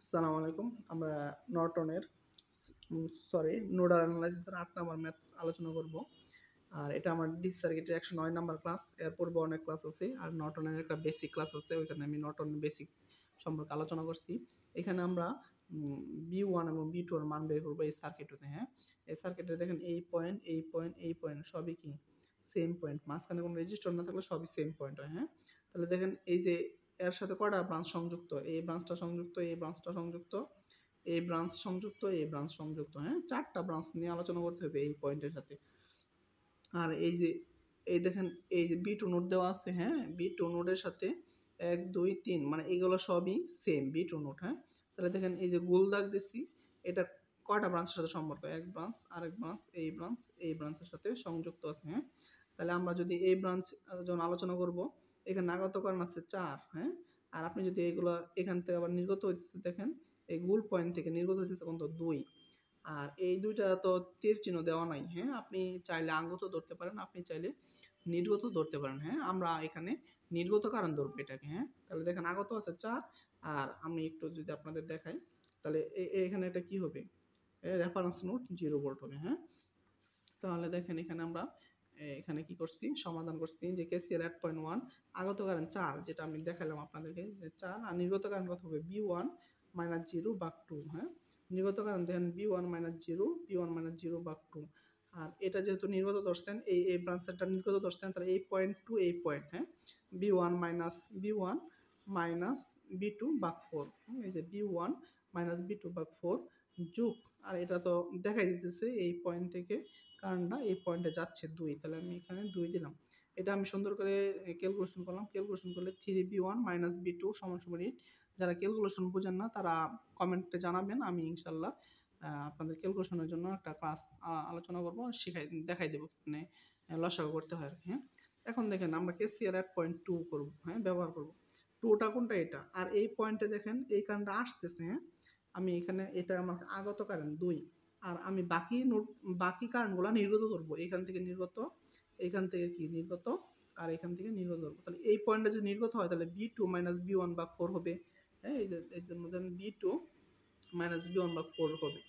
আসসালামু আলাইকুম। আমরা নর্টনের নোডাল অ্যানালাইসিসের ৮ নাম্বার ম্যাথ আলোচনা করব। আর এটা আমার ডিসি সার্কিটের ১০৯ নাম্বার ক্লাস। এর পূর্বে অনেক ক্লাস আছে। আর নর্টনের একটা বেসিক ক্লাস আছে। ওইখানে আমি নর্টন বেসিক সম্পর্কে আলোচনা করছি। এখানে আমরা B1 এবং B2 এর মান বের করব এই সার্কিটটাতে, হ্যাঁ? এই সার্কিটে দেখেন এই পয়েন্ট, এই পয়েন্ট, এই পয়েন্ট সবই কি? Same point. মাঝখানে কোনো রেজিস্টর না থাকলে সবই সেম পয়েন্ট হয়, হ্যাঁ? তাহলে দেখেন এই যে এর সাথে কয়টা ব্রাঞ্চ সংযুক্ত? এই ব্রাঞ্চটা সংযুক্ত, এই ব্রাঞ্চটা সংযুক্ত, এই ব্রাঞ্চ সংযুক্ত, এই ব্রাঞ্চ সংযুক্ত, হ্যাঁ? ৪ টা ব্রাঞ্চ নিয়ে আলোচনা করতে হবে এই পয়েন্টের সাথে। আর এই যে এই দেখেন এই যে B2 নোড দেওয়া আছে, হ্যাঁ? B2 নোডের সাথে ১, ২, ৩ মানে এগুলো সবই সেম B2 নোড, হ্যাঁ? তাহলে দেখেন এই যে গোল দাগ দিছি, এটা কয়টা ব্রাঞ্চের সাথে সম্পর্ক? এক ব্রাঞ্চ, আরেক ব্রাঞ্চ, এই ব্রাঞ্চের সাথে সংযুক্ত আছে, হ্যাঁ? তাহলে আমরা যদি এই ব্রাঞ্চ যখন আলোচনা করব, এখানে আগত কারণ আছে ৪, হ্যাঁ? আর আপনি যদি এগুলা এখান থেকে আবার নির্গত হইতেছে দেখেন, এই গোল পয়েন্ট থেকে নির্গত হইতেছে কিন্তু ২। আর এই ২ টা তো তীর চিহ্ন দেওয়া নাই, হ্যাঁ? আপনি চাইলে আগত ধরতে পারেন, আপনি চাইলে নির্গত ধরতে পারেন, হ্যাঁ? আমরা এখানে নির্গত কারণ ধরবো এটাকে, হ্যাঁ? তাহলে দেখেন আগত আছে ৪, আর আমি একটু যদি আপনাদের দেখাই, তাহলে এখানে এটা কি হবে? রেফারেন্স নোড 0 ভোল্ট হবে, হ্যাঁ? তাহলে দেখেন এখানে আমরা এখানে কি করছি? সমাধান করছি যে KCL 8.1 আগত কারেন্ট ৪ যেটা আমি দেখালাম আপনাদেরকে যে ৪ আর নির্গত কারেন্ট কত হবে? B1 - 0 ভাগ 2, হ্যাঁ? নির্গত কারেন্ট দেখেন B1 - 0, B1 - 0 ভাগ 2। আর এটা যেহেতু নির্গত ধরছেন এই ব্রাঞ্চেরটা নির্গত ধরছেন, তাহলে এই পয়েন্ট টু এই পয়েন্ট, হ্যাঁ? B1 - B1 মাইনাস B2 ভাগ 4, এই যে B1 - B2 ভাগ 4 যোগ, আর এটা তো দেখাই দিতেছে এই পয়েন্ট থেকে কারেন্টটা এই পয়েন্টে যাচ্ছে ২, তাহলে আমি এখানে ২ দিলাম। এটা আমি সুন্দর করে ক্যালকুলেশন করলাম। ক্যালকুলেশন করলে 3B1 - B2 = 8। যারা ক্যালকুলেশন বুঝেন না তারা কমেন্টে জানাবেন। আমি ইনশাআল্লাহ আপনাদের ক্যালকুলেশনের জন্য একটা ক্লাস আলোচনা করব, দেখাই দেব মানে লসাগু করতে হয় আরকি, হ্যাঁ? এখন দেখেন আমরা KCL 8.2 করব, হ্যাঁ? ব্যবহার করব। 2 টা কোনটা? এটা। আর এই পয়েন্টে দেখেন এই কারেন্টটা আসতেছে, হ্যাঁ? আমি এখানে এটা আমার আগত কারেন্ট ২। আর আমি বাকি কারেন্টগুলা নির্গত ধরবো। এখান থেকে নির্গত, এখান থেকে কি নির্গত, আর এখান থেকে নির্গত ধরবো। তাহলে এই পয়েন্টে যদি নির্গত হয় তাহলে B2 - B1 ভাগ 4 হবে। হ্যাঁ? এই জন্য দেন B2 - B1 ভাগ 4 হবে।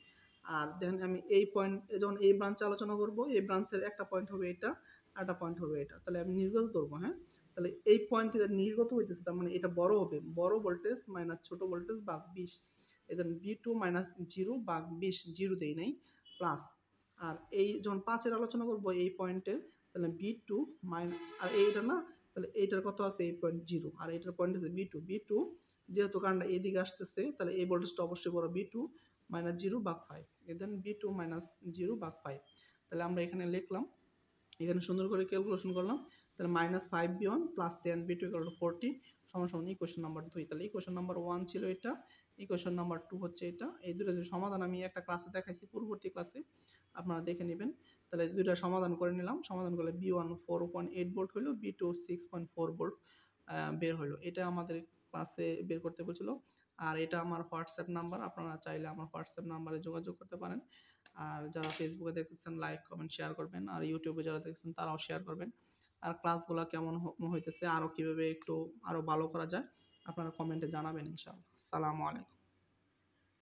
আর দেন আমি এই পয়েন্ট যখন এই ব্রাঞ্চে আলোচনা করব, এই ব্রাঞ্চের একটা পয়েন্ট হবে এটা, আরেকটা পয়েন্ট হবে এটা। তাহলে আমি নির্গত ধরবো, হ্যাঁ? তাহলে এই পয়েন্ট থেকে নির্গত হইতেছে, তার মানে এটা বড় হবে। বড় ভোল্টেজ মাইনাস ছোট ভোল্টেজ ভাগ ২০। এদের B2 - 0 ভাগ ২০, 0 দেই নাই, প্লাস। আর এই যখন ৫ এর আলোচনা করব এই পয়েন্টের, তাহলে B2 আর এইটা না, তাহলে এইটার কত আছে? এই পয়েন্ট 0, আর এইটার পয়েন্ট আছে B2। B2 যেহেতু কারেন্টটা এদিকে আসতেছে, তাহলে এই ভোল্টেজটা অবশ্যই বড়, B2 - 0 ভাগ 5। দেন B2 - 0 ভাগ 5। তাহলে আমরা এখানে লিখলাম, এখানে সুন্দর করে ক্যালকুলেশন করলাম। তাহলে -5B1 + 10B2 = 40 = ইকুয়েশন নাম্বার 2। তাহলে ইকুয়েশন নাম্বার 1 ছিল এটা, ইকুয়েশন নাম্বার 2 হচ্ছে এটা। এই দুটো যে সমাধান আমি একটা ক্লাসে দেখাইছি, পূর্ববর্তী ক্লাসে আপনারা দেখে নেবেন। তাহলে দুইটা সমাধান করে নিলাম। সমাধান করলে B1 4.8 ভোল্ট হইলো, B2 6.4 ভোল্ট বের হইলো। এটা আমাদের ক্লাসে বের করতে বলেছিল। আর এটা আমার হোয়াটসঅ্যাপ নাম্বার, আপনারা চাইলে আমার হোয়াটসঅ্যাপ নাম্বারে যোগাযোগ করতে পারেন। আর যারা ফেসবুকে দেখতেছেন লাইক, কমেন্ট, শেয়ার করবেন। আর ইউটিউবে যারা দেখতেছেন তারাও শেয়ার করবেন। আর ক্লাসগুলো কেমন হইতেছে, আরও কীভাবে একটু আরও ভালো করা যায় আপনারা কমেন্টে জানাবেন ইনশাআল্লাহ। আসসালামু আলাইকুম।